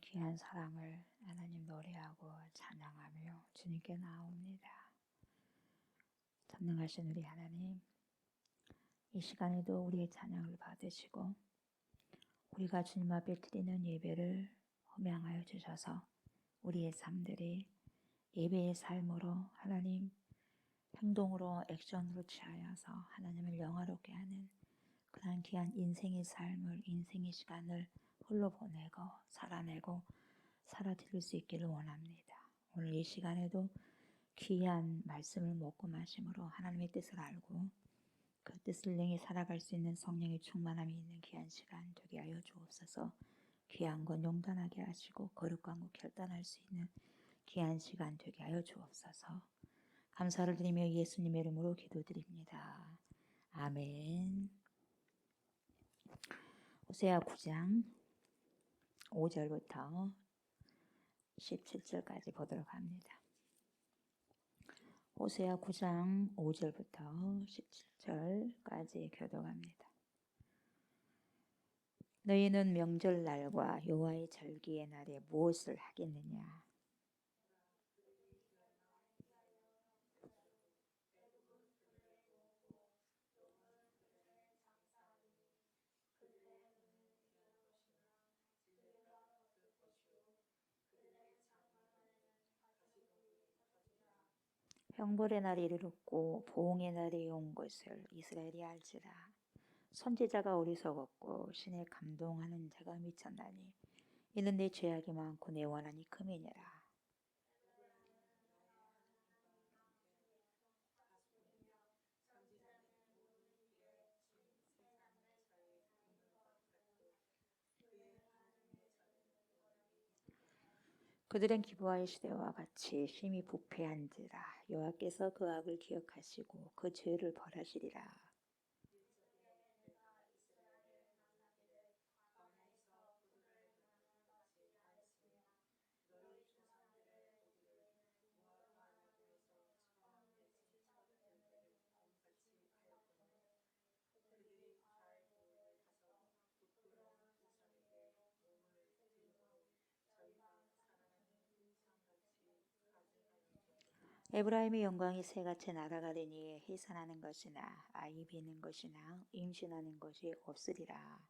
귀한 사랑을 하나님 노래하고 찬양하며 주님께 나옵니다. 전능하신 우리 하나님, 이 시간에도 우리의 찬양을 받으시고 우리가 주님 앞에 드리는 예배를 흠양하여 주셔서 우리의 삶들이 예배의 삶으로 하나님 행동으로 액션으로 취하여서 하나님을 영화롭게 하는 그런 귀한 인생의 삶을 인생의 시간을 흘러보내고 살아내고 살아드릴 수 있기를 원합니다. 오늘 이 시간에도 귀한 말씀을 먹고 마심으로 하나님의 뜻을 알고 그 뜻을 능히 살아갈 수 있는 성령의 충만함이 있는 귀한 시간 되게 하여 주옵소서. 귀한 건 용단하게 하시고 거룩한 거 결단할 수 있는 귀한 시간 되게 하여 주옵소서. 감사를 드리며 예수님의 이름으로 기도드립니다. 아멘. 호세아 9장 5절부터 17절까지 보도록 합니다. 호세아 9장 5절부터 17절까지 교독합니다. 너희는 명절날과 여호와의 절기의 날에 무엇을 하겠느냐? 형벌의 날이 이르렀고 보응의 날이 온 것을 이스라엘이 알지라. 선지자가 어리석었고 신에 감동하는 자가 미쳤나니 이는 내 죄악이 많고 내 원한이 큼이니라. 그들은 기브아의 시대와 같이 심히 부패한지라. 여호와께서 그 악을 기억하시고 그 죄를 벌하시리라. 에브라임의 영광이 새같이 날아가리니 해산하는 것이나 아이 비는 것이나 임신하는 것이 없으리라.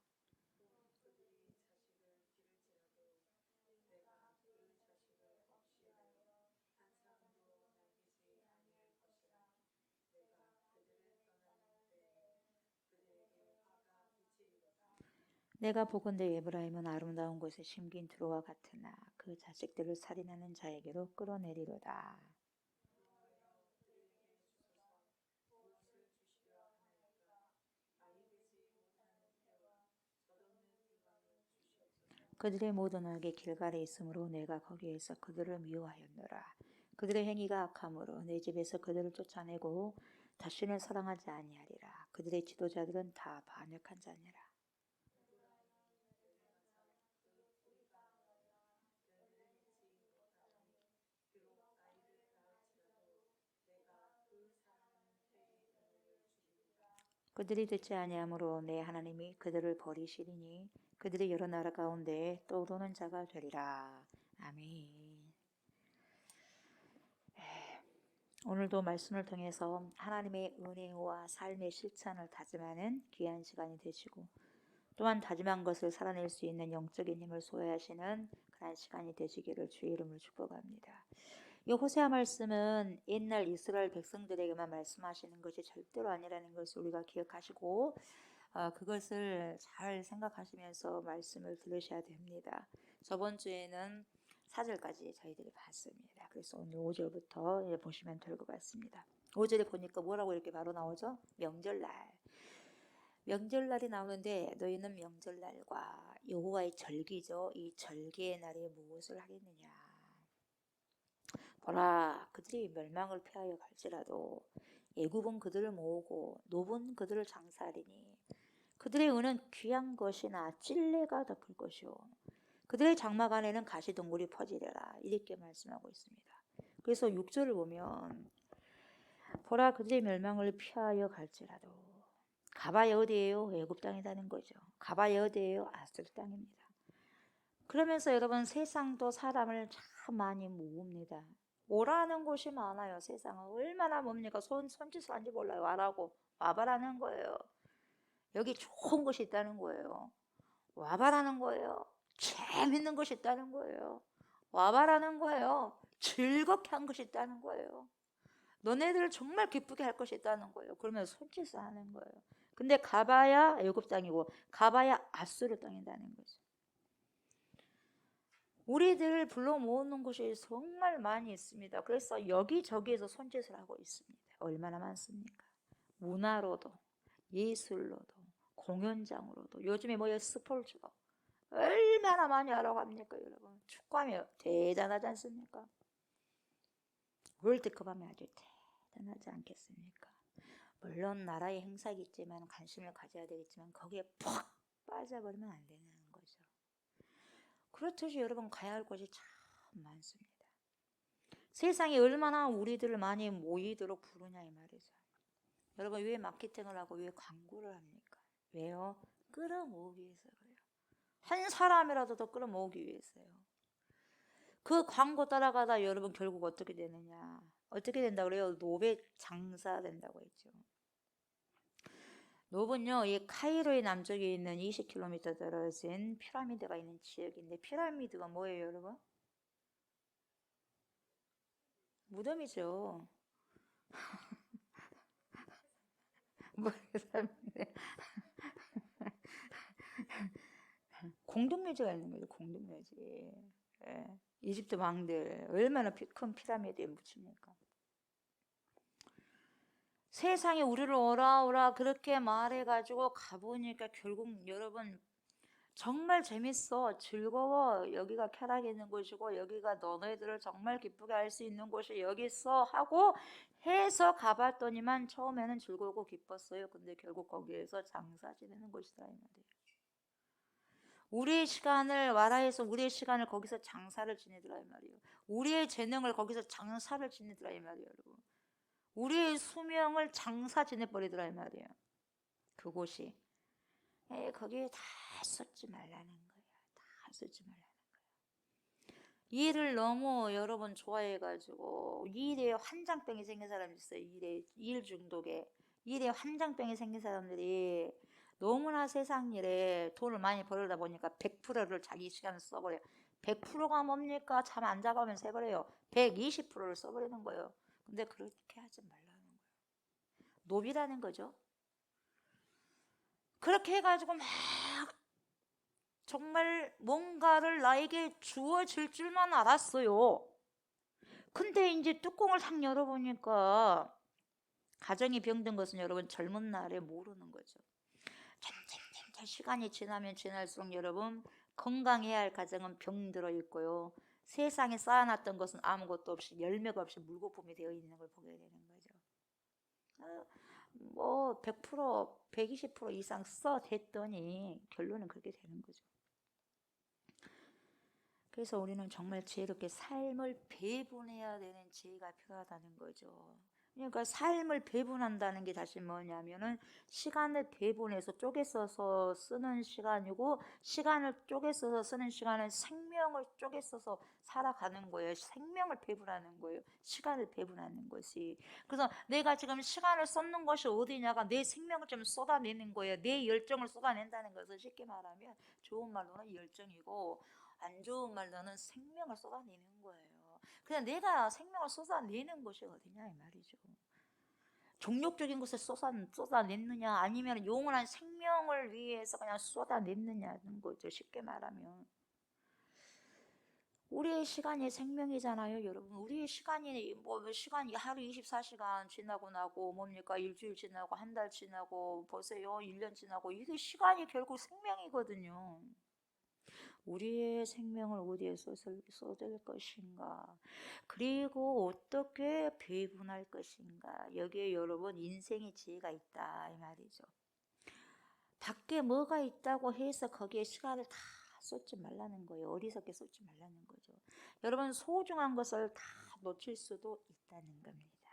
내가 보건대 에브라임은 아름다운 곳에 심긴 두루와 같으나 그 자식들을 살인하는 자에게로 끌어내리로다. 그들의 모든 악이 길갈에 있으므로 내가 거기에서 그들을 미워하였노라. 그들의 행위가 악함으로 내 집에서 그들을 쫓아내고 다시는 사랑하지 아니하리라. 그들의 지도자들은 다 반역한 자니라. 그들이 듣지 아니하므로 내 하나님이 그들을 버리시리니 그들이 여러 나라 가운데 떠오르는 자가 되리라. 아멘. 오늘도 말씀을 통해서 하나님의 은혜와 삶의 실천을 다짐하는 귀한 시간이 되시고 또한 다짐한 것을 살아낼 수 있는 영적인 힘을 소유하시는 그런 시간이 되시기를 주의 이름으로 축복합니다. 이 호세아 말씀은 옛날 이스라엘 백성들에게만 말씀하시는 것이 절대로 아니라는 것을 우리가 기억하시고 그것을 잘 생각하시면서 말씀을 들으셔야 됩니다. 저번 주에는 4절까지 저희들이 봤습니다. 그래서 오늘 5절부터 보시면 될 것 같습니다. 5절에 보니까 뭐라고 이렇게 바로 나오죠? 명절날. 명절날이 나오는데 너희는 명절날과 여호와의 절기죠. 이 절기의 날에 무엇을 하겠느냐. 보라, 그들이 멸망을 피하여 갈지라도 애굽은 그들을 모으고 노분 그들을 장사하리니 그들의 은은 귀한 것이나 찔레가 덮을 것이요 그들의 장막 안에는 가시동굴이 퍼지리라. 이렇게 말씀하고 있습니다. 그래서 6절을 보면 보라, 그들의 멸망을 피하여 갈지라도 가봐야 어디예요? 애굽 땅이라는 거죠. 가봐야 어디예요? 아스르 땅입니다. 그러면서 여러분 세상도 사람을 참 많이 모읍니다. 오라는 곳이 많아요. 세상은 얼마나 뭡니까? 손짓을 한지 몰라요. 와라고 와봐라는 거예요. 여기 좋은 곳이 있다는 거예요. 와봐라는 거예요. 재밌는 것이 있다는 거예요. 와봐라는 거예요. 즐겁게 한 것이 있다는 거예요. 너네들을 정말 기쁘게 할 것이 있다는 거예요. 그러면 손짓을 하는 거예요. 근데 가봐야 애굽 땅이고 가봐야 아수르 땅이라는 거죠. 우리들을 불러 모으는 곳이 정말 많이 있습니다. 그래서 여기저기에서 손짓을 하고 있습니다. 얼마나 많습니까? 문화로도 예술로도 공연장으로도 요즘에 뭐예요? 스포츠도 얼마나 많이 알아갑니까 여러분. 축구하면 대단하지 않습니까? 월드컵 하면 아주 대단하지 않겠습니까? 물론 나라의 행사겠지만 관심을 가져야 되겠지만 거기에 푹 빠져버리면 안 되는 거죠. 그렇듯이 여러분 가야 할 곳이 참 많습니다. 세상이 얼마나 우리들을 많이 모이도록 부르냐 이 말이죠. 여러분 왜 마케팅을 하고 왜 광고를 합니까? 왜요? 끌어모으기 위해서 그래요. 한 사람이라도 더 끌어모으기 위해서요. 그 광고 따라가다 여러분 결국 어떻게 되느냐? 어떻게 된다고 그래요? 노베 장사 된다고 했죠. 노브는요, 이 카이로의 남쪽에 있는 20km 떨어진 피라미드가 있는 지역인데, 피라미드가 뭐예요, 여러분? 무덤이죠. 공동묘지가 있는 거죠, 공동묘지. 예. 이집트 왕들 얼마나 큰 피라미드에 묻힙니까? 세상에 우리를 오라 오라 그렇게 말해가지고 가보니까 결국 여러분 정말 재밌어, 즐거워, 여기가 쾌락이 있는 곳이고 여기가 너네들을 정말 기쁘게 할 수 있는 곳이 여기 있어 하고 해서 가봤더니만 처음에는 즐거우고 기뻤어요. 근데 결국 거기에서 장사 지내는 곳이다 이 말이에요. 우리의 시간을 와라해서 우리의 시간을 거기서 장사를 지내더라 이 말이에요. 우리의 재능을 거기서 장사를 지내더라 이 말이에요. 여러분, 우리의 수명을 장사 지내버리더라 이 말이에요. 그곳이 거기에 다 쏟지 말라는 거예요. 다 쏟지 말라는 거예요. 일을 너무 여러분 좋아해가지고 일에 환장병이 생긴 사람이 있어요. 일 중독에 일에 환장병이 생긴 사람들이 너무나 세상 일에 돈을 많이 벌다 보니까 100%를 자기 시간을 써버려요. 100%가 뭡니까? 잠 안 자가면 세버려요. 120%를 써버리는 거예요. 근데 그렇게 하지 말라는 거예요. 노비라는 거죠. 그렇게 해가지고 막 정말 뭔가를 나에게 주어질 줄만 알았어요. 근데 이제 뚜껑을 탁 열어보니까 가정이 병든 것은 여러분 젊은 날에 모르는 거죠. 점점 시간이 지나면 지날수록 여러분 건강해야 할 가정은 병들어 있고요. 세상에 쌓아놨던 것은 아무것도 없이 열매가 없이 물거품이 되어 있는 걸 보게 되는 거죠. 뭐 100%, 120% 이상 됐더니 결론은 그렇게 되는 거죠. 그래서 우리는 정말 지혜롭게 삶을 배분해야 되는 지혜가 필요하다는 거죠. 그러니까 삶을 배분한다는 게 다시 뭐냐면은 시간을 배분해서 쪼개 써서 쓰는 시간이고, 시간을 쪼개 써서 쓰는 시간은 생명을 쪼개 써서 살아가는 거예요. 생명을 배분하는 거예요. 시간을 배분하는 것이. 그래서 내가 지금 시간을 쏟는 것이 어디냐가 내 생명을 좀 쏟아내는 거예요. 내 열정을 쏟아낸다는 것은 쉽게 말하면 좋은 말로는 열정이고, 안 좋은 말로는 생명을 쏟아내는 거예요. 그냥 내가 생명을 쏟아내는 것이 어디냐 이 말이죠. 종욕적인 것을 쏟아냈느냐 아니면 영원한 생명을 위해서 그냥 쏟아냈느냐는 거죠. 쉽게 말하면 우리의 시간이 생명이잖아요, 여러분. 우리의 시간이 시간이 하루 24시간 지나고 나고 뭡니까 일주일 지나고 한 달 지나고 보세요 1년 지나고 이게 시간이 결국 생명이거든요. 우리의 생명을 어디에 쏟을 것인가, 그리고 어떻게 배분할 것인가, 여기에 여러분 인생의 지혜가 있다 이 말이죠. 밖에 뭐가 있다고 해서 거기에 시간을 다 쏟지 말라는 거예요. 어리석게 쏟지 말라는 거죠. 여러분 소중한 것을 다 놓칠 수도 있다는 겁니다.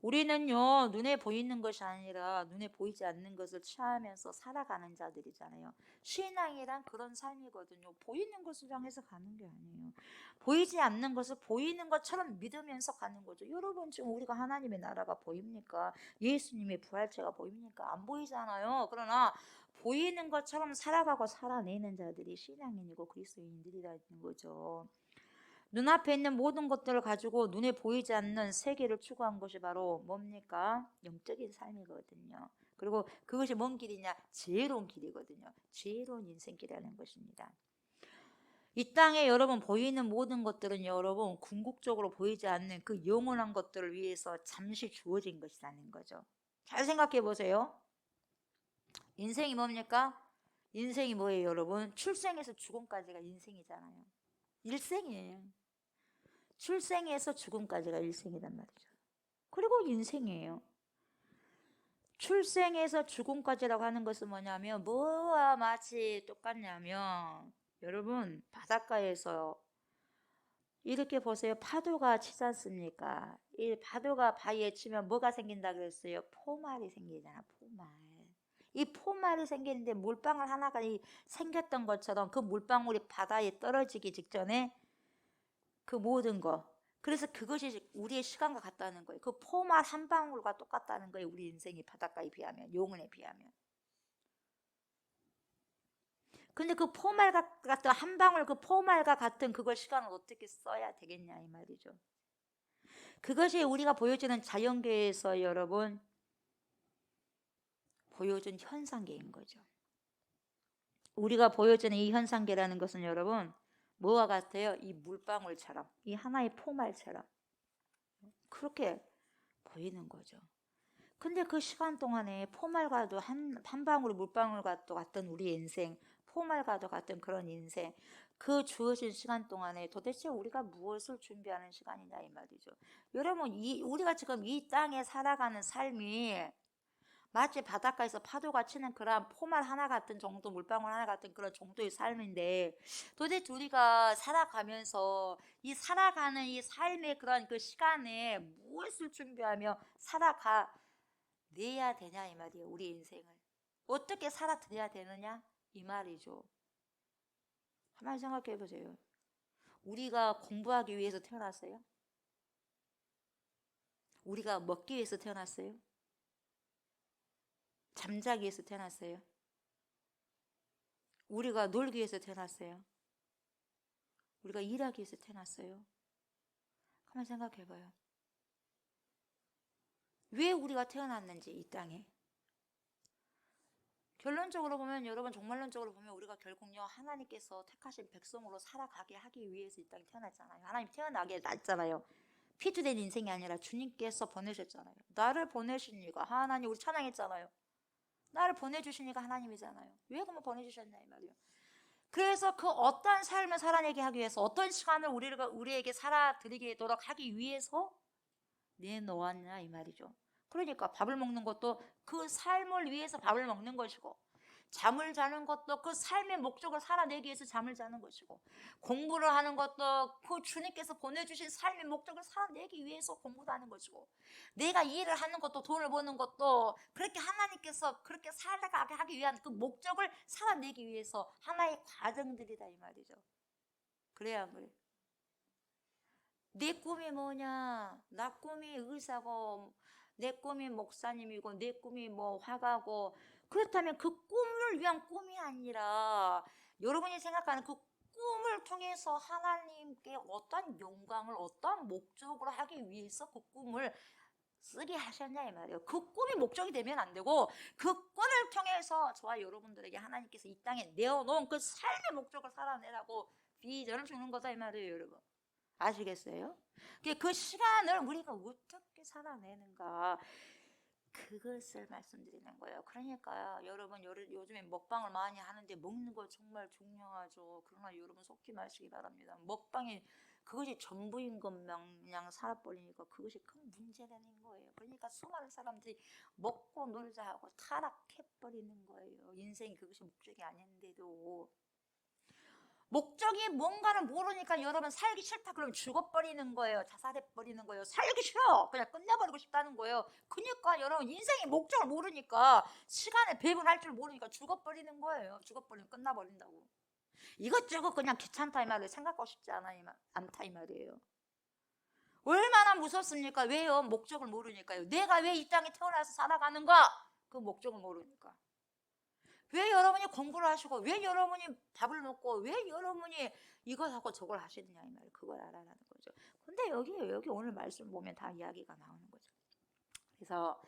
우리는요, 눈에 보이는 것이 아니라 눈에 보이지 않는 것을 취하면서 살아가는 자들이잖아요. 신앙이란 그런 삶이거든요. 보이는 것을 향해서 가는 게 아니에요. 보이지 않는 것을 보이는 것처럼 믿으면서 가는 거죠. 여러분, 지금 우리가 하나님의 나라가 보입니까? 예수님의 부활체가 보입니까? 안 보이잖아요. 그러나 보이는 것처럼 살아가고 살아내는 자들이 신앙인이고 그리스도인들이라는 거죠. 눈앞에 있는 모든 것들을 가지고 눈에 보이지 않는 세계를 추구한 것이 바로 뭡니까? 영적인 삶이거든요. 그리고 그것이 뭔 길이냐? 지혜로운 길이거든요. 지혜로운 인생길이라는 것입니다. 이 땅에 여러분 보이는 모든 것들은 여러분 궁극적으로 보이지 않는 그 영원한 것들을 위해서 잠시 주어진 것이라는 거죠. 잘 생각해 보세요. 인생이 뭡니까? 인생이 뭐예요, 여러분? 출생에서 죽음까지가 인생이잖아요. 일생이에요. 출생에서 죽음까지가 일생이란 말이죠. 그리고 인생이에요. 출생에서 죽음까지라고 하는 것은 뭐냐면 뭐와 마치 똑같냐면 여러분 바닷가에서 이렇게 보세요. 파도가 치지 않습니까? 이 파도가 바위에 치면 뭐가 생긴다 그랬어요? 포말이 생기잖아. 포말. 이 포말이 생기는데 물방울 하나가 생겼던 것처럼 그 물방울이 바다에 떨어지기 직전에 그 모든 거. 그래서 그것이 우리의 시간과 같다는 거예요. 그 포말 한 방울과 똑같다는 거예요. 우리 인생이 바닷가에 비하면, 영혼에 비하면. 근데 그 포말 같은 한 방울 그 포말과 같은 그걸 시간을 어떻게 써야 되겠냐 이 말이죠. 그것이 우리가 보여주는 자연계에서 여러분 보여준 현상계인 거죠. 우리가 보여주는 이 현상계라는 것은 여러분 뭐와 같아요? 이 물방울처럼, 이 하나의 포말처럼 그렇게 보이는 거죠. 근데 그 시간 동안에 포말과도 한 방울 물방울과 또 같은 우리 인생, 포말과도 같은 그런 인생, 그 주어진 시간 동안에 도대체 우리가 무엇을 준비하는 시간이냐 이 말이죠. 여러분, 우리가 지금 이 땅에 살아가는 삶이 마치 바닷가에서 파도가 치는 그런 포말 하나 같은 정도, 물방울 하나 같은 그런 정도의 삶인데 도대체 우리가 살아가면서 이 살아가는 이 삶의 그런 그 시간에 무엇을 준비하며 살아가내야 되냐 이 말이에요. 우리 인생을 어떻게 살아드려야 되느냐 이 말이죠. 한번 생각해 보세요. 우리가 공부하기 위해서 태어났어요? 우리가 먹기 위해서 태어났어요? 잠자기 위해서 태어났어요? 우리가 놀기 위해서 태어났어요? 우리가 일하기 위해서 태어났어요? 한번 생각해봐요. 왜 우리가 태어났는지 이 땅에. 결론적으로 보면 여러분 종말론적으로 보면 우리가 결국요 하나님께서 택하신 백성으로 살아가게 하기 위해서 이 땅에 태어났잖아요. 하나님 태어나게 났잖아요. 피투된 인생이 아니라 주님께서 보내셨잖아요. 나를 보내시니까 하나님 우리 찬양했잖아요. 나를 보내주시니까 하나님이잖아요. 왜 그러면 보내주셨냐 이 말이에요. 그래서 그 어떤 삶을 살아내게 하기 위해서 어떤 시간을 우리에게 살아드리도록 하기 위해서 내놓았냐 이 말이죠. 그러니까 밥을 먹는 것도 그 삶을 위해서 밥을 먹는 것이고 잠을 자는 것도 그 삶의 목적을 살아내기 위해서 잠을 자는 것이고 공부를 하는 것도 그 주님께서 보내주신 삶의 목적을 살아내기 위해서 공부를 하는 것이고 내가 일을 하는 것도 돈을 버는 것도 그렇게 하나님께서 그렇게 살아가게 하기 위한 그 목적을 살아내기 위해서 하나의 과정들이다 이 말이죠. 그래야 그래. 내 꿈이 뭐냐? 나 꿈이 의사고 내 꿈이 목사님이고 내 꿈이 뭐 화가고 그렇다면 그 꿈을 위한 꿈이 아니라 여러분이 생각하는 그 꿈을 통해서 하나님께 어떤 영광을 어떤 목적으로 하기 위해서 그 꿈을 쓰게 하셨냐 이 말이에요. 그 꿈이 목적이 되면 안 되고 그 꿈을 통해서 저와 여러분들에게 하나님께서 이 땅에 내어놓은 그 삶의 목적을 살아내라고 비전을 주는 거다 이 말이에요 여러분. 아시겠어요? 그 시간을 우리가 어떻게 살아내는가 그것을 말씀드리는 거예요. 그러니까 여러분 요즘에 먹방을 많이 하는데 먹는 거 정말 중요하죠. 그러나 여러분 속지 마시기 바랍니다. 먹방이 그것이 전부인 것 마냥 살아버리니까 그것이 큰 문제라는 거예요. 그러니까 수많은 사람들이 먹고 놀자 하고 타락해버리는 거예요. 인생이 그것이 목적이 아닌데도 목적이 뭔가를 모르니까 여러분 살기 싫다 그러면 죽어버리는 거예요. 자살해버리는 거예요. 살기 싫어. 그냥 끝내버리고 싶다는 거예요. 그러니까 여러분 인생의 목적을 모르니까 시간을 배분할 줄 모르니까 죽어버리는 거예요. 죽어버리면 끝나버린다고. 이것저것 그냥 귀찮다 이 말을 생각하고 싶지 않다 이 말이에요. 얼마나 무섭습니까? 왜요? 목적을 모르니까요. 내가 왜 이 땅에 태어나서 살아가는가? 그 목적을 모르니까. 왜 여러분이 공부를 하시고 왜 여러분이 밥을 먹고 왜 여러분이 이걸 하고 저걸 하시느냐 이 말이에요. 그걸 알아라는 거죠. 근데 여기 오늘 말씀 보면 다 이야기가 나오는 거죠. 그래서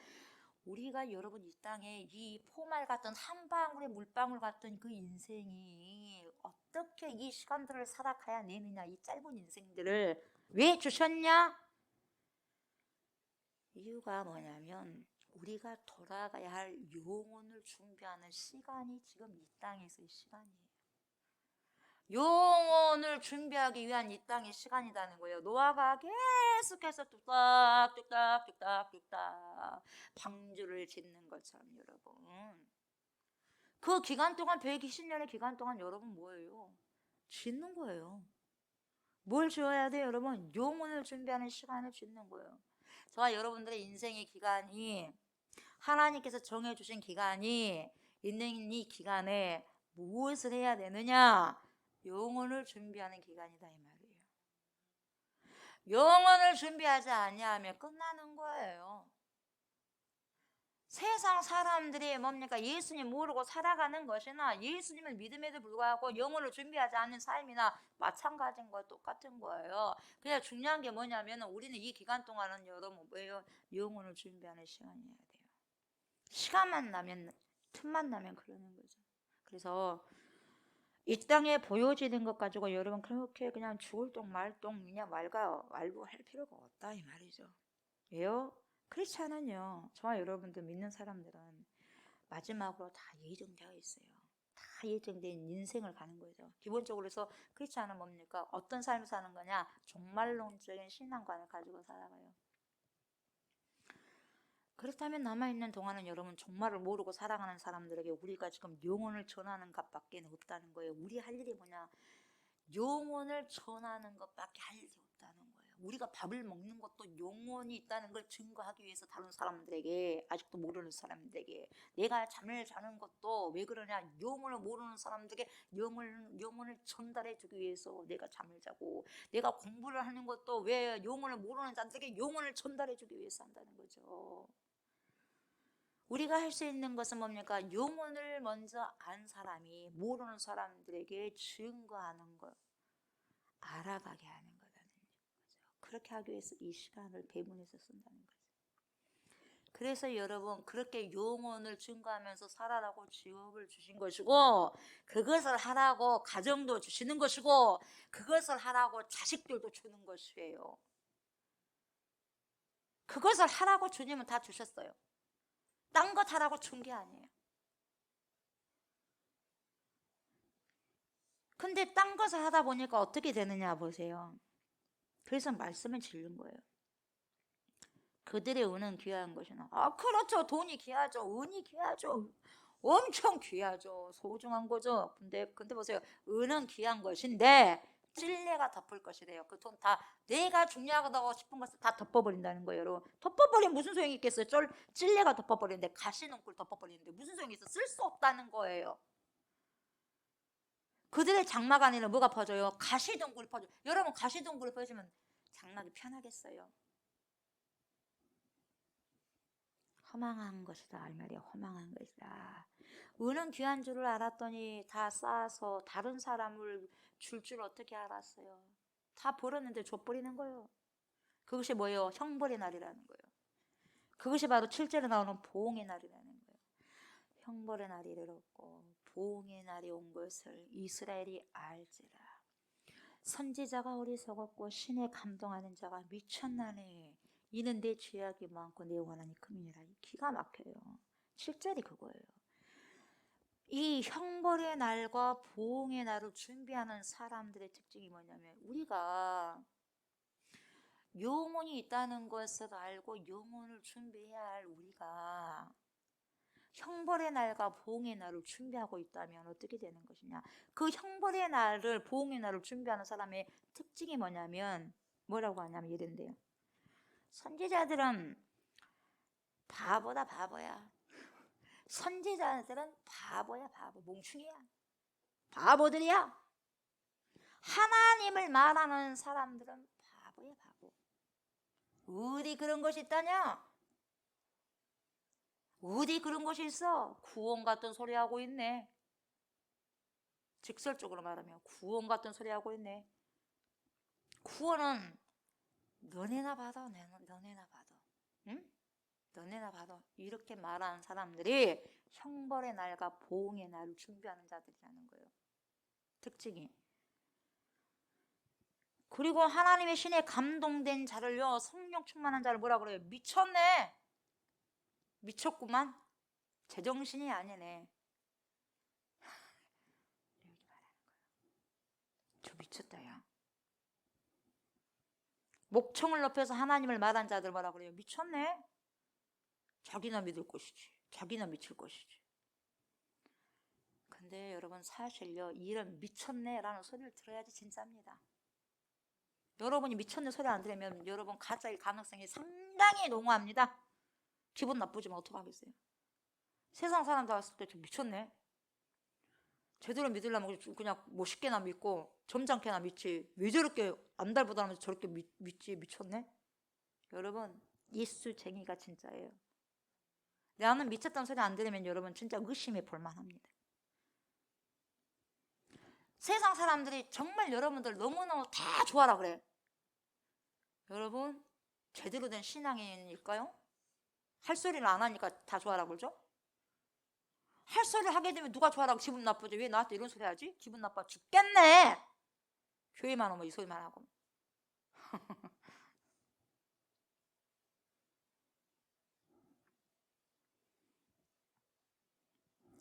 우리가 여러분 이 땅에 이 포말 같은 한 방울의 물방울 같은 그 인생이 어떻게 이 시간들을 살아가야 내느냐, 이 짧은 인생들을 왜 주셨냐? 이유가 뭐냐면 우리가 돌아가야 할 영혼을 준비하는 시간이 지금 이 땅에서의 시간이에요. 영혼을 준비하기 위한 이 땅의 시간이라는 거예요. 노아가 계속해서 뚝딱 방주를 짓는 것처럼 여러분. 그 기간 동안 120년의 기간 동안 여러분 뭐예요? 짓는 거예요. 뭘 지어야 돼요 여러분? 영혼을 준비하는 시간을 짓는 거예요. 저와 여러분들의 인생의 기간이 하나님께서 정해주신 기간이 있는 이 기간에 무엇을 해야 되느냐? 영혼을 준비하는 기간이다 이 말이에요. 영혼을 준비하지 아니하면 끝나는 거예요. 세상 사람들이 뭡니까? 예수님 모르고 살아가는 것이나 예수님을 믿음에도 불구하고 영혼을 준비하지 않는 삶이나 마찬가지인 거 똑같은 거예요. 그냥 중요한 게 뭐냐면 우리는 이 기간 동안은 여러분 뭐예요? 영혼을 준비하는 시간이어야 돼요. 시간만 나면 틈만 나면 그러는 거죠. 그래서 이 땅에 보여지는 것 가지고 여러분 그렇게 그냥 죽을 똥 말똥 그냥 왈부할 필요가 없다 이 말이죠. 왜요? 그렇지 않은요. 저와 여러분들 믿는 사람들은 마지막으로 다 예정되어 있어요. 다 예정된 인생을 가는 거죠. 기본적으로 해서 그렇지 않으면 뭡니까? 어떤 삶을 사는 거냐? 종말론적인 신앙관을 가지고 살아가요. 그렇다면 남아있는 동안은 여러분 종말을 모르고 살아가는 사람들에게 우리가 지금 영혼을 전하는 것밖에 없다는 거예요. 우리 할 일이 뭐냐? 영혼을 전하는 것밖에 할 일이 없다는 거예요. 우리가 밥을 먹는 것도 영혼이 있다는 걸 증거하기 위해서 다른 사람들에게, 아직도 모르는 사람들에게, 내가 잠을 자는 것도 왜 그러냐? 영혼을 모르는 사람들에게 영혼을 전달해 주기 위해서 내가 잠을 자고, 내가 공부를 하는 것도 왜 영혼을 모르는 자들에게 영혼을 전달해 주기 위해서 한다는 거죠. 우리가 할 수 있는 것은 뭡니까? 영혼을 먼저 안 사람이 모르는 사람들에게 증거하는 것, 알아가게 하는 거라는 거죠. 그렇게 하기 위해서 이 시간을 배분해서 쓴다는 거죠. 그래서 여러분 그렇게 영혼을 증거하면서 살아라고 직업을 주신 것이고, 그것을 하라고 가정도 주시는 것이고, 그것을 하라고 자식들도 주는 것이에요. 그것을 하라고 주님은 다 주셨어요. 딴 것 하라고 준 게 아니에요. 근데 딴 것을 하다 보니까 어떻게 되느냐 보세요. 그래서 말씀을 질른 거예요. 그들의 은은 귀한 것이나, 그렇죠. 돈이 귀하죠. 은이 귀하죠. 엄청 귀하죠. 소중한 거죠. 근데 보세요. 은은 귀한 것인데 찔레가 덮을 것이래요. 그 돈 다 내가 중요하다고 싶은 것을 다 덮어버린다는 거예요. 여러분. 덮어버리면 무슨 소용이 있겠어요? 찔레가 덮어버리는데, 가시농굴 덮어버리는데 무슨 소용이 있어? 쓸 수 없다는 거예요. 그들의 장막 안에는 뭐가 퍼져요? 가시덩굴이 퍼져요. 여러분 가시덩굴이 퍼지면 장막이 편하겠어요? 허망한 것이다 이 말이에요. 허망한 것이다. 은은 귀한 줄을 알았더니 다 쌓아서 다른 사람을 줄 어떻게 알았어요? 다 벌었는데 줘버리는 거예요. 그것이 뭐예요? 형벌의 날이라는 거예요. 그것이 바로 7절에 나오는 보응의 날이라는 거예요. 형벌의 날이 이르렀고 보응의 날이 온 것을 이스라엘이 알지라. 선지자가 어리석었고 신에 감동하는 자가 미쳤나니 이는 내 죄악이 많고 내 원한이 큼이니라. 기가 막혀요. 7절이 그거예요. 이 형벌의 날과 보응의 날을 준비하는 사람들의 특징이 뭐냐면, 우리가 영혼이 있다는 것을 알고 영혼을 준비해야 할 우리가 형벌의 날과 보응의 날을 준비하고 있다면 어떻게 되는 것이냐. 그 형벌의 날을, 보응의 날을 준비하는 사람의 특징이 뭐냐면, 뭐라고 하냐면 이런데요. 선지자들은 바보다 바보야. 선지자들은 바보야 바보. 몽충이야. 바보들이야. 하나님을 말하는 사람들은 바보야 바보. 어디 그런 것이 있다냐? 어디 그런 것이 있어? 구원 같은 소리 하고 있네. 직설적으로 말하면 구원 같은 소리 하고 있네. 구원은 너네나 받아, 너네나 받아. 응? 너네나 받아. 이렇게 말하는 사람들이 형벌의 날과 보응의 날을 준비하는 자들이라는 거예요. 특징이. 그리고 하나님의 신에 감동된 자를요, 성령 충만한 자를 뭐라 그래요? 미쳤네. 미쳤구만. 제정신이 아니네. 이렇게 말하는 거예요. 저 미쳤다 야. 목청을 높여서 하나님을 말한 자들 뭐라 그래요? 미쳤네. 자기나 믿을 것이지. 자기나 미칠 것이지. 근데 여러분 사실요, 이런 미쳤네라는 소리를 들어야지 진짜입니다. 여러분이 미쳤네 소리 안 들으면 여러분 가짜일 가능성이 상당히 농후합니다. 기분 나쁘지만 어떡하겠어요. 세상 사람들 봤을 때 좀 미쳤네. 제대로 믿으려면 그냥 뭐 쉽게나 믿고 점잖게나 믿지. 왜 저렇게 안달보다면서 저렇게 믿지. 미쳤네. 여러분 예수쟁이가 진짜예요. 나는 미쳤다는 소리 안 들으면 여러분 진짜 의심해 볼만합니다. 세상 사람들이 정말 여러분들 너무너무 다 좋아라 그래. 여러분 제대로 된 신앙인일까요? 할 소리를 안 하니까 다 좋아라 그러죠? 할 소리를 하게 되면 누가 좋아라고 기분 나쁘죠? 왜 나한테 이런 소리 하지? 기분 나빠 죽겠네. 교회만 오면 이 소리만 하고.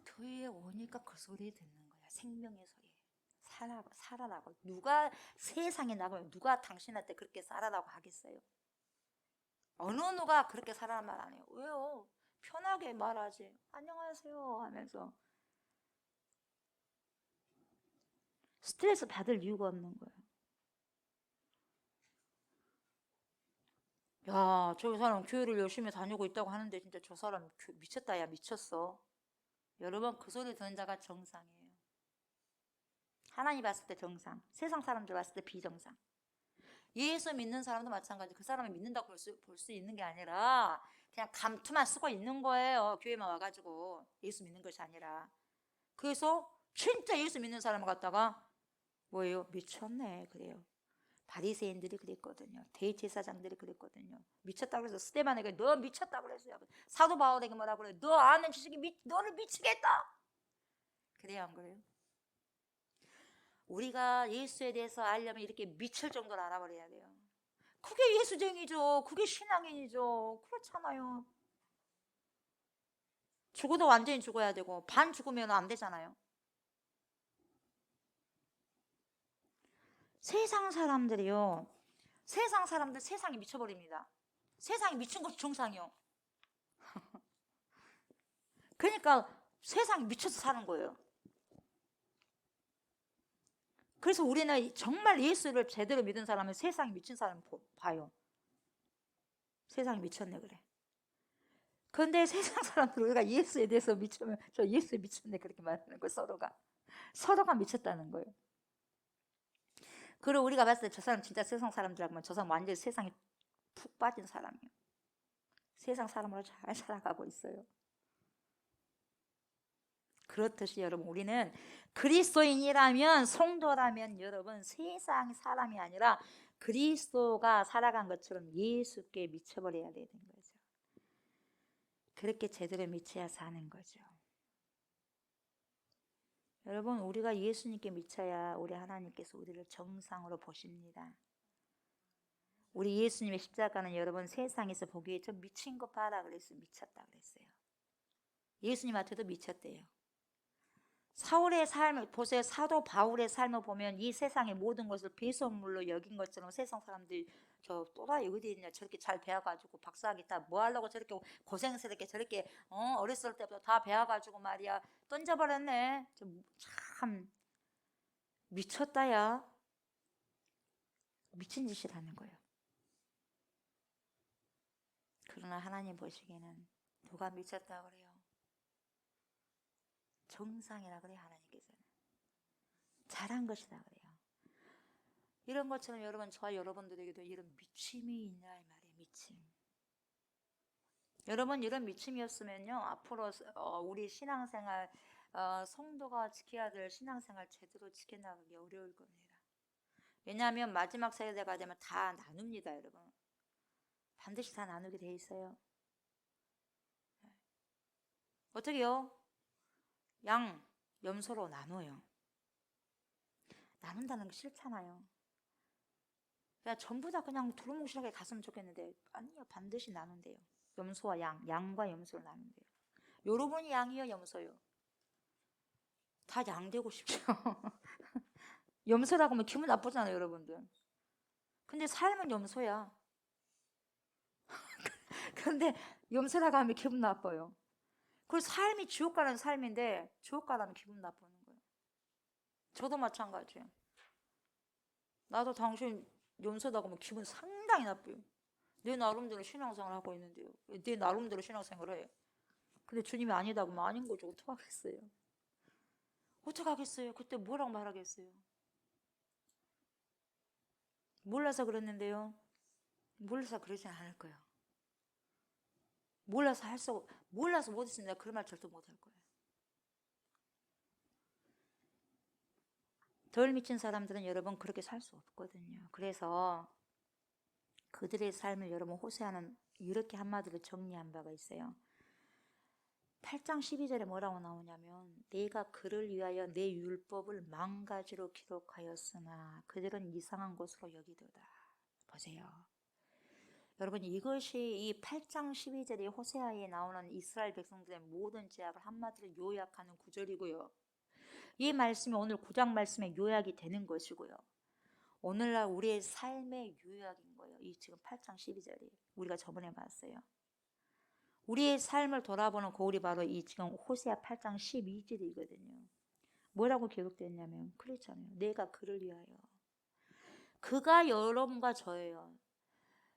교회에 오니까 그 소리 듣는 거야. 생명의 소리. 살아라고. 누가 세상에 나가면 누가 당신한테 그렇게 살아라고 하겠어요? 어느 누가 그렇게 살아란 말 안 해요. 왜요? 편하게 말하지. 안녕하세요 하면서. 스트레스 받을 이유가 없는 거예요. 야, 저 사람 교회를 열심히 다니고 있다고 하는데 진짜 저 사람 미쳤다 야 미쳤어. 여러분 그 소리 듣는 자가 정상이에요. 하나님 봤을 때 정상, 세상 사람들 봤을 때 비정상. 예수 믿는 사람도 마찬가지. 그 사람을 믿는다고 볼 수 있는 게 아니라 그냥 감투만 쓰고 있는 거예요. 교회만 와가지고 예수 믿는 것이 아니라. 그래서 진짜 예수 믿는 사람을 갖다가 뭐예요? 미쳤네 그래요. 바리새인들이 그랬거든요. 대제사장들이 그랬거든요. 미쳤다고 해서 스데반에게 너 미쳤다고 그랬어요. 사도 바울에게 뭐라고 그래요? 너 아는 지식이 너를 미치겠다. 그래요 안 그래요? 우리가 예수에 대해서 알려면 이렇게 미칠 정도로 알아버려야 돼요. 그게 예수쟁이죠. 그게 신앙인이죠. 그렇잖아요. 죽어도 완전히 죽어야 되고 반 죽으면 안 되잖아요. 세상 사람들이요. 세상 사람들 세상이 미쳐버립니다. 세상이 미친 것이 정상이요. 그러니까 세상이 미쳐서 사는 거예요. 그래서 우리는 정말 예수를 제대로 믿은 사람은 세상이 미친 사람을 봐요. 세상이 미쳤네 그래. 그런데 세상 사람들 우리가 예수에 대해서 미치면 저 예수에 미쳤네 그렇게 말하는 거예요. 서로가 미쳤다는 거예요. 그리고 우리가 봤을 때 저 사람 진짜 세상 사람들하고 저 사람 완전히 세상에 푹 빠진 사람이에요. 세상 사람으로 잘 살아가고 있어요. 그렇듯이 여러분 우리는 그리스도인이라면 성도라면 여러분 세상 사람이 아니라 그리스도가 살아간 것처럼 예수께 미쳐버려야 되는 거죠. 그렇게 제대로 미쳐야 사는 거죠. 여러분 우리가 예수님께 미쳐야 우리 하나님께서 우리를 정상으로 보십니다. 우리 예수님의 십자가는 여러분 세상에서 보기에 좀 미친 거 봐라 그랬어요. 미쳤다 그랬어요. 예수님한테도 미쳤대요. 사울의 삶을 보세요. 사도 바울의 삶을 보면 이 세상의 모든 것을 배설물로 여긴 것처럼 세상 사람들이 저 또라이 어디 있냐 저렇게 잘 배워가지고 박사학위 다 뭐 하려고 저렇게 고생스럽게 저렇게 어렸을 때부터 다 배워가지고 말이야 던져버렸네. 참 미쳤다야. 미친 짓을 하는 거예요. 그러나 하나님 보시기에는 누가 미쳤다 그래요? 정상이라 그래요. 하나님께서는 잘한 것이다 그래요. 이런 것처럼 여러분 저와 여러분들에게도 이런 미침이 있냐 이 말이에요. 미침. 여러분 이런 미침이었으면요 앞으로 우리 신앙생활 성도가 지켜야 될 신앙생활 제대로 지켜나가기 어려울 겁니다. 왜냐하면 마지막 세대가 되면 다 나눕니다. 여러분 반드시 다 나누게 돼 있어요. 어떻게요? 양 염소로 나눠요. 나눈다는 거 싫잖아요. 그냥 전부 다 그냥 두루뭉실하게 갔으면 좋겠는데 아니요 반드시 나눈대요. 염소와 양과 염소를 나눈대요. 여러분이 양이요 염소요? 다 양 되고 싶죠. 염소라고 하면 기분 나쁘잖아요 여러분들. 근데 삶은 염소야. 근데 염소라고 하면 기분 나빠요. 그 삶이 지옥 가는 삶인데 지옥 가라면 기분 나쁘는 거예요. 저도 마찬가지예요. 나도 당신 염소다고 하면 기분 상당히 나빠요. 내 나름대로 신앙생활 하고 있는데요. 내 나름대로 신앙생활을 해. 근데 주님이 아니다고 하면 아닌 거죠. 어떡하겠어요? 어떡하겠어요? 그때 뭐라고 말하겠어요? 몰라서 그랬는데요. 몰라서 그러진 않을 거예요. 몰라서 못했으면 그런 말 절대 못할 거예요. 덜 미친 사람들은 여러분 그렇게 살 수 없거든요. 그래서 그들의 삶을 여러분 호세아는 이렇게 한마디로 정리한 바가 있어요. 8장 12절에 뭐라고 나오냐면 내가 그를 위하여 내 율법을 망가지로 기록하였으나 그들은 이상한 것으로 여기도다. 보세요. 여러분 이것이 이 8장 12절이 호세아에 나오는 이스라엘 백성들의 모든 죄악을 한마디로 요약하는 구절이고요. 이 말씀이 오늘 9장 말씀의 요약이 되는 것이고요. 오늘날 우리의 삶의 요약인 거예요. 이 지금 8장 12절이 우리가 저번에 봤어요. 우리의 삶을 돌아보는 거울이 바로 이 지금 호세아 8장 12절이거든요. 뭐라고 기록됐냐면 그렇잖아요. 내가 그를 위하여. 그가 여러분과 저예요.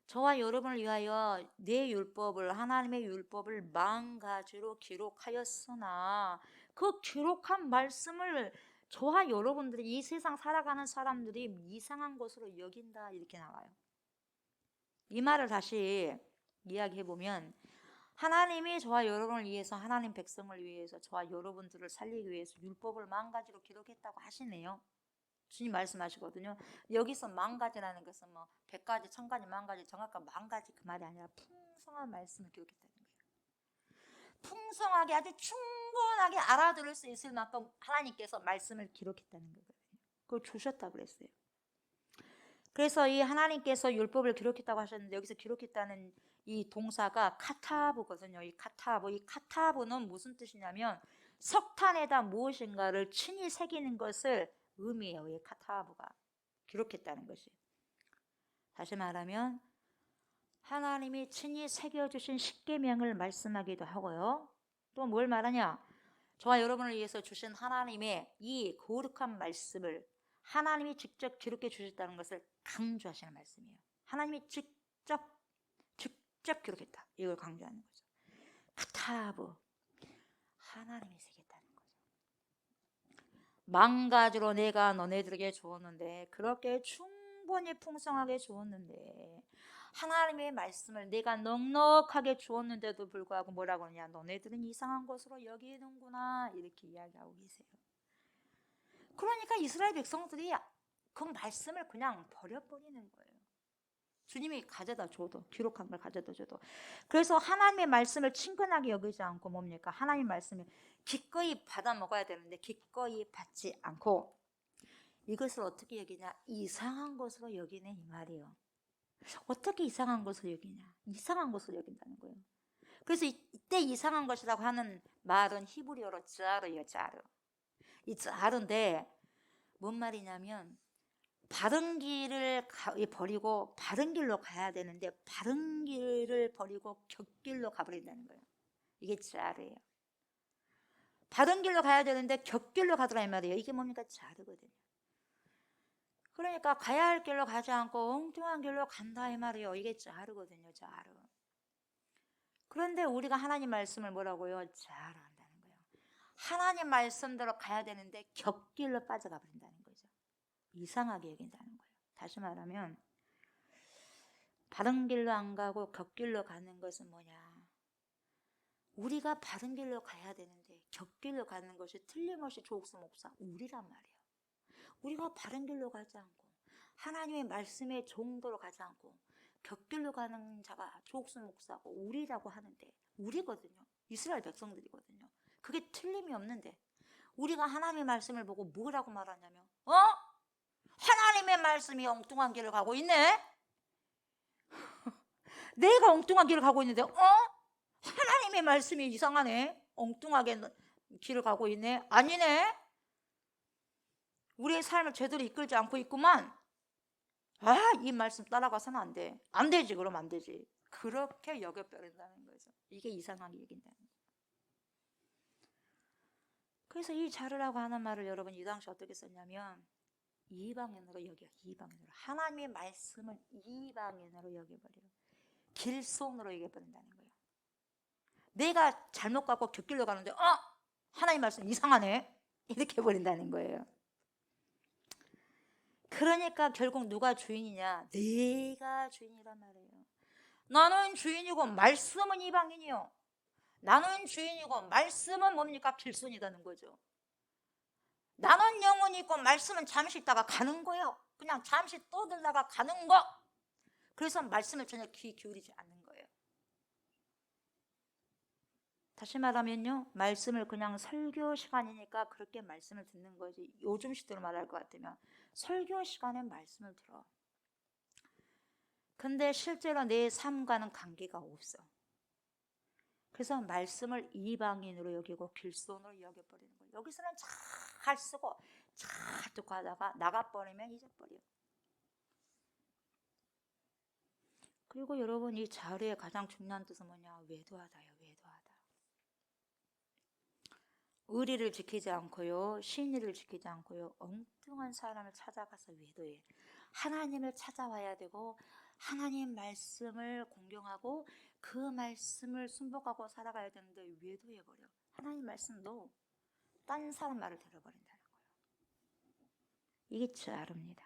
저와 여러분을 위하여 내 율법을 하나님의 율법을 망가지로 기록하였으나 그 기록한 말씀을 저와 여러분들이 이 세상 살아가는 사람들이 이상한 것으로 여긴다 이렇게 나와요. 이 말을 다시 이야기해 보면 하나님이 저와 여러분을 위해서 하나님 백성을 위해서 저와 여러분들을 살리기 위해서 율법을 망가지로 기록했다고 하시네요. 주님 말씀하시거든요. 여기서 망가지라는 것은 뭐 100가지, 1000가지, 만가지 정확한 만가지 그 말이 아니라 풍성한 말씀을 기록했다는 거예요. 풍성하게 아주 충분하게 알아들을 수 있을 만큼 하나님께서 말씀을 기록했다는 거거든요. 그걸 주셨다고 그랬어요. 그래서 이 하나님께서 율법을 기록했다고 하셨는데 여기서 기록했다는 이 동사가 카타브거든요. 이 카타브는 무슨 뜻이냐면 석탄에다 무엇인가를 친히 새기는 것을 의미해요. 이 카타브가 기록했다는 것이. 다시 말하면 하나님이 친히 새겨주신 십계명을 말씀하기도 하고요. 또 뭘 말하냐? 저와 여러분을 위해서 주신 하나님의 이 거룩한 말씀을 하나님이 직접 기록해 주셨다는 것을 강조하시는 말씀이에요. 하나님이 직접 기록했다. 이걸 강조하는 거죠. 카타브 하나님이 새겼다는 거죠. 망가지로 내가 너네들에게 주었는데 그렇게 충분히 풍성하게 주었는데 하나님의 말씀을 내가 넉넉하게 주었는데도 불구하고 뭐라고 하냐 너네들은 이상한 것으로 여기는구나 이렇게 이야기하고 계세요. 그러니까 이스라엘 백성들이 그 말씀을 그냥 버려버리는 거예요. 주님이 가져다 줘도 기록한 걸 가져다 줘도. 그래서 하나님의 말씀을 친근하게 여기지 않고 뭡니까? 하나님의 말씀을 기꺼이 받아 먹어야 되는데 기꺼이 받지 않고 이것을 어떻게 여기냐? 이상한 것으로 여기네 이 말이에요. 어떻게 이상한 것을 여기냐? 이상한 것을 여긴다는 거예요. 그래서 이때 이상한 것이라고 하는 말은 히브리어로 자르예요. 자르. 이 자른데 뭔 말이냐면 바른 길을 버리고 바른 길로 가야 되는데 바른 길을 버리고 곁길로 가버린다는 거예요. 이게 자르예요. 바른 길로 가야 되는데 곁길로 가더라 이 말이에요. 이게 뭡니까? 자르거든요. 그러니까 가야 할 길로 가지 않고 엉뚱한 길로 간다 이 말이에요. 이게 자르거든요. 자르. 그런데 우리가 하나님 말씀을 뭐라고요? 자르한다는 거예요. 하나님 말씀대로 가야 되는데 곁길로 빠져가 버린다는 거죠. 이상하게 여긴다는 거예요. 다시 말하면 바른 길로 안 가고 곁길로 가는 것은 뭐냐? 우리가 바른 길로 가야 되는데 곁길로 가는 것이 틀림없이 조옥수 목사 우리란 말이에요. 우리가 바른 길로 가지 않고 하나님의 말씀의 정도로 가지 않고 곁길로 가는 자가 조옥수 목사고 우리라고 하는데 우리거든요. 이스라엘 백성들이거든요. 그게 틀림이 없는데 우리가 하나님의 말씀을 보고 뭐라고 말하냐면 하나님의 말씀이 엉뚱한 길을 가고 있네? 내가 엉뚱한 길을 가고 있는데 하나님의 말씀이 이상하네? 엉뚱하게 길을 가고 있네? 아니네? 우리의 삶을 제대로 이끌지 않고 있구만. 이 말씀 따라가서는 안 돼. 안 되지. 그러면 안 되지. 그렇게 여겨버린다는 거죠. 이게 이상하게 여긴다는 거예요. 그래서 이 자르라고 하는 말을 여러분 이 당시 어떻게 썼냐면 이방인으로 여겨. 이방인으로. 하나님의 말씀을 이방인으로 여겨버려요. 길손으로 여겨버린다는 거예요. 내가 잘못 갖고 곁길로 가는데 하나님 말씀 이상하네. 이렇게 해버린다는 거예요. 그러니까 결국 누가 주인이냐? 내가 주인이란 말이에요. 나는 주인이고 말씀은 이방인이요. 나는 주인이고 말씀은 뭡니까? 길손이라는 거죠. 나는 영혼이 있고 말씀은 잠시 있다가 가는 거예요. 그냥 잠시 떠들다가 가는 거. 그래서 말씀을 전혀 귀 기울이지 않는 거예요. 다시 말하면요, 말씀을 그냥 설교 시간이니까 그렇게 말씀을 듣는 거지. 요즘 시대로 말할 것 같으면 설교 시간에 말씀을 들어. 근데 실제로 내 삶과는 관계가 없어. 그래서 말씀을 이방인으로 여기고 길손으로 여겨버리는 거예요. 여기서는 잘 쓰고 잘 듣고 하다가 나가버리면 잊어버려. 그리고 여러분 이 자르의 가장 중요한 뜻은 뭐냐? 외도하다요. 외도하다. 의리를 지키지 않고요. 신의를 지키지 않고요. 엉뚱한 사람을 찾아가서 외도해. 하나님을 찾아와야 되고 하나님 말씀을 공경하고 그 말씀을 순복하고 살아가야 되는데 외도해버려. 하나님 말씀도 딴 사람 말을 들어버린다는 거예요. 이게 자르입니다.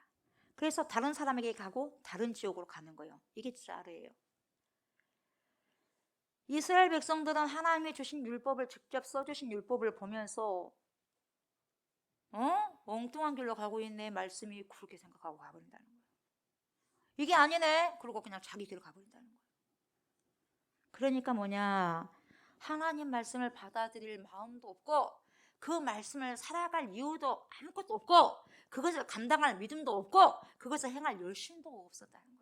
그래서 다른 사람에게 가고 다른 지옥으로 가는 거예요. 이게 자르예요. 이스라엘 백성들은 하나님이 주신 율법을 직접 써주신 율법을 보면서 엉뚱한 길로 가고 있네 말씀이 그렇게 생각하고 가버린다는 거예요. 이게 아니네 그러고 그냥 자기 길로 가버린다는 거예요. 그러니까 뭐냐, 하나님 말씀을 받아들일 마음도 없고 그 말씀을 살아갈 이유도 아무것도 없고 그것을 감당할 믿음도 없고 그것을 행할 열심도 없었다는 거예요.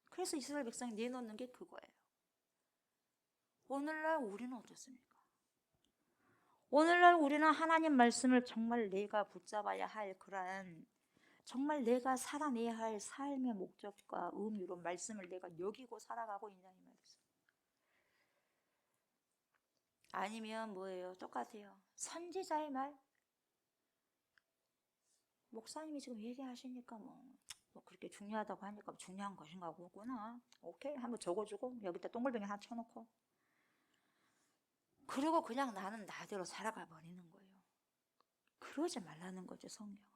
그래서 이스라엘 백성이 내놓는 게 그거예요. 오늘날 우리는 어떻습니까? 오늘날 우리는 하나님 말씀을 정말 내가 붙잡아야 할 그러한 정말 내가 살아내야 할 삶의 목적과 의미로 말씀을 내가 여기고 살아가고 있냐 이 말이죠. 아니면 뭐예요? 똑같아요. 선지자의 말? 목사님이 지금 얘기하시니까 뭐 그렇게 중요하다고 하니까 중요한 것인가 보구나. 오케이 한번 적어주고 여기다 동글뱅이 하나 쳐놓고 그리고 그냥 나는 나대로 살아가 버리는 거예요. 그러지 말라는 거죠. 성경은.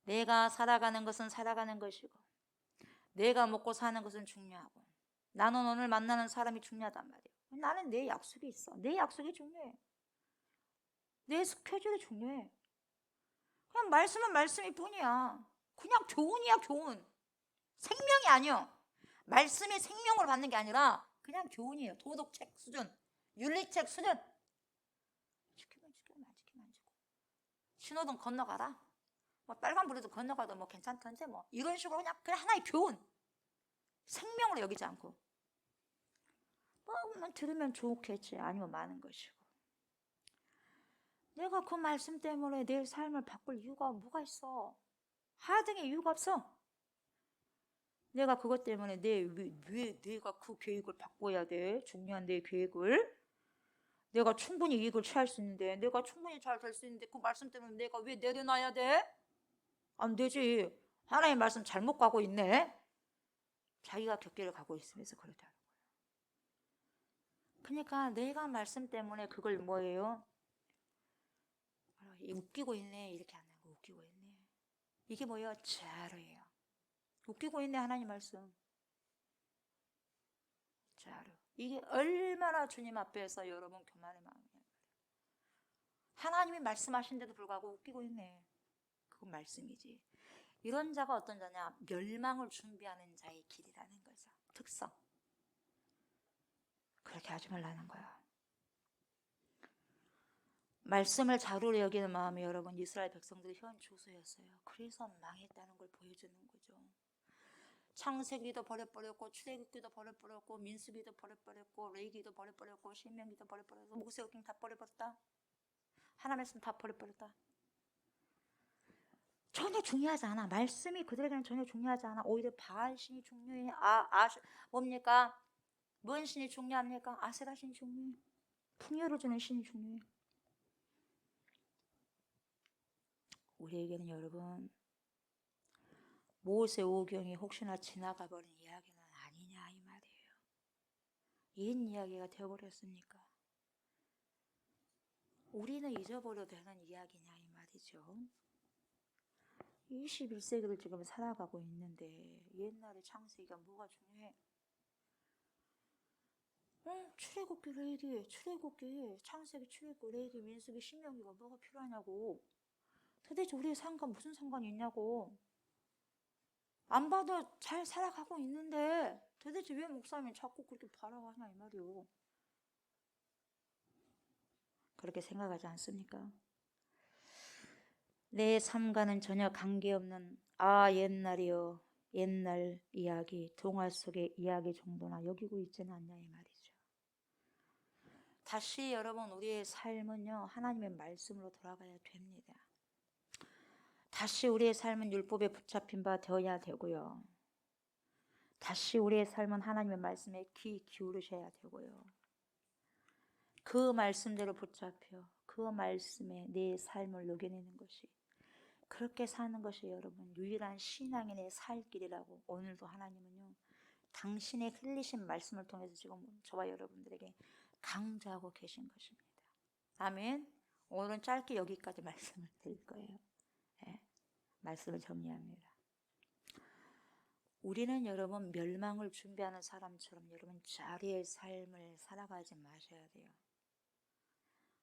내가 살아가는 것은 살아가는 것이고 내가 먹고 사는 것은 중요하고 나는 오늘 만나는 사람이 중요하단 말이에요. 나는 내 약속이 있어. 내 약속이 중요해. 내 스케줄이 중요해. 그냥 말씀은 말씀일 뿐이야. 그냥 교훈이야 교훈. 생명이 아니요. 말씀이 생명으로 받는 게 아니라 그냥 교훈이에요. 도덕책 수준, 윤리책 수준. 지키면 지키고 안 지키면 안 지키고. 신호등 건너가라. 뭐 빨간불에도 건너가도 뭐 괜찮던데 뭐 이런 식으로 그냥 하나의 교훈. 생명으로 여기지 않고 들으면 좋겠지. 아니면 많은 것이고. 내가 그 말씀 때문에 내 삶을 바꿀 이유가 뭐가 있어? 하등의 이유가 없어. 내가 그것 때문에 왜 내가 그 계획을 바꿔야 돼? 중요한 내 계획을. 내가 충분히 이익을 취할 수 있는데, 내가 충분히 잘 될 수 있는데 그 말씀 때문에 내가 왜 내려놔야 돼? 안 되지. 하나님의 말씀 잘못 가고 있네. 자기가 격계를 가고 있으면서 그렇다는 거예요. 그러니까 내가 말씀 때문에 그걸 뭐예요? 웃기고 있네. 이렇게 안 하고 웃기고 있네. 이게 뭐예요? 자루예요. 웃기고 있네. 하나님 말씀. 자루. 이게 얼마나 주님 앞에서 여러분 교만의 마음이에요. 하나님이 말씀하신데도 불구하고 웃기고 있네. 그건 말씀이지. 이런 자가 어떤 자냐? 멸망을 준비하는 자의 길이라는 거죠. 특성. 그렇게 하지 말라는 거야. 말씀을 자루로 여기는 마음이 여러분 이스라엘 백성들의 현 조소였어요. 그래서 망했다는 걸 보여주는 거죠. 창세기도 버려버렸고 출애굽기도 버려버렸고 민수기도 버려버렸고 레위기도 버려버렸고 신명기도 버려버렸고 모세오경 다 버려버렸다. 하나님의 말씀 다 버려버렸다. 전혀 중요하지 않아. 말씀이 그들에게는 전혀 중요하지 않아. 오히려 바알 신이 중요해. 뭡니까? 뭔 신이 중요합니까? 아세라 신이 중요해. 풍요를 주는 신이 중요해. 우리에게는 여러분 모세오경이 혹시나 지나가 버린 이야기는 아니냐 이 말이에요. 옛 이야기가 되어버렸으니까 우리는 잊어버려도 되는 이야기냐 이 말이죠. 21세기를 지금 살아가고 있는데 옛날의 창세기가 뭐가 중요해? 출애굽기 레이디, 출애굽기, 창세기, 출애굽기 레이디, 민수기, 신명기가 뭐가 필요하냐고. 도대체 우리의 삶과 무슨 상관이 있냐고. 안 봐도 잘 살아가고 있는데 도대체 왜 목사님이 자꾸 그렇게 바라하냐 이 말이오. 그렇게 생각하지 않습니까? 내 삶과는 전혀 관계없는 옛날이요. 옛날 이야기, 동화 속의 이야기 정도나 여기고 있지는 않냐 이 말이죠. 다시 여러분 우리의 삶은요. 하나님의 말씀으로 돌아가야 됩니다. 다시 우리의 삶은 율법에 붙잡힌 바 되어야 되고요. 다시 우리의 삶은 하나님의 말씀에 귀 기울이셔야 되고요. 그 말씀대로 붙잡혀 그 말씀에 내 삶을 녹여내는 것이 그렇게 사는 것이 여러분 유일한 신앙인의 살 길이라고 오늘도 하나님은요. 당신의 흘리신 말씀을 통해서 지금 저와 여러분들에게 강조하고 계신 것입니다. 아멘. 오늘은 짧게 여기까지 말씀을 드릴 거예요. 네, 말씀을 정리합니다. 우리는 여러분 멸망을 준비하는 사람처럼 여러분 자리의 삶을 살아가지 마셔야 돼요.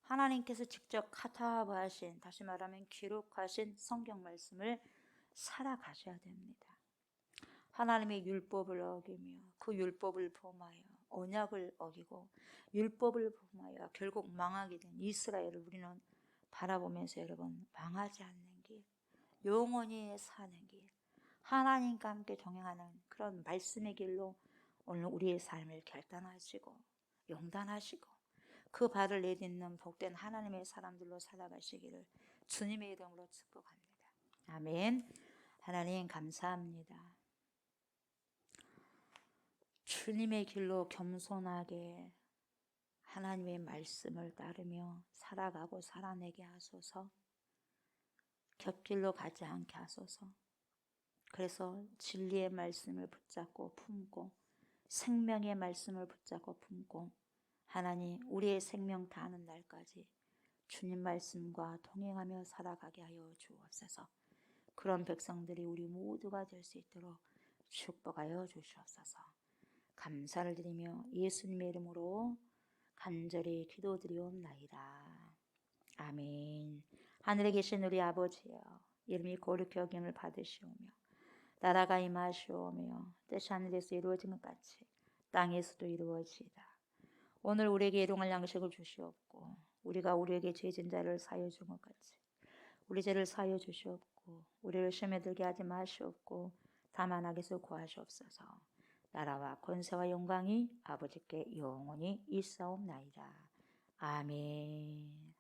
하나님께서 직접 카타브하신 다시 말하면 기록하신 성경 말씀을 살아가셔야 됩니다. 하나님의 율법을 어기며 그 율법을 범하여 언약을 어기고 율법을 범하여 결국 망하게 된 이스라엘을 우리는 바라보면서 여러분 망하지 않는 길, 영원히 사는 길, 하나님과 함께 동행하는 그런 말씀의 길로 오늘 우리의 삶을 결단하시고 용단하시고 그 발을 내딛는 복된 하나님의 사람들로 살아가시기를 주님의 이름으로 축복합니다. 아멘. 하나님 감사합니다. 주님의 길로 겸손하게 하나님의 말씀을 따르며 살아가고 살아내게 하소서. 곁길로 가지 않게 하소서. 그래서 진리의 말씀을 붙잡고 품고 생명의 말씀을 붙잡고 품고 하나님 우리의 생명 다하는 날까지 주님 말씀과 동행하며 살아가게 하여 주옵소서. 그런 백성들이 우리 모두가 될 수 있도록 축복하여 주시옵소서. 감사를 드리며 예수님의 이름으로 간절히 기도드리옵나이다. 아멘. 하늘에 계신 우리 아버지여 이름이 거룩히 여김을 받으시오며 나라가 임하시오며 뜻이 하늘에서 이루어진 것 같이 땅에서도 이루어지이다. 오늘 우리에게 일용할 양식을 주시옵고 우리가 우리에게 죄진 자를 사하여 준 것 같이 우리 죄를 사하여 주시옵고 우리를 시험에 들게 하지 마시옵고 다만 악에서 구하시옵소서. 나라와 권세와 영광이 아버지께 영원히 있사옵나이다. 아멘.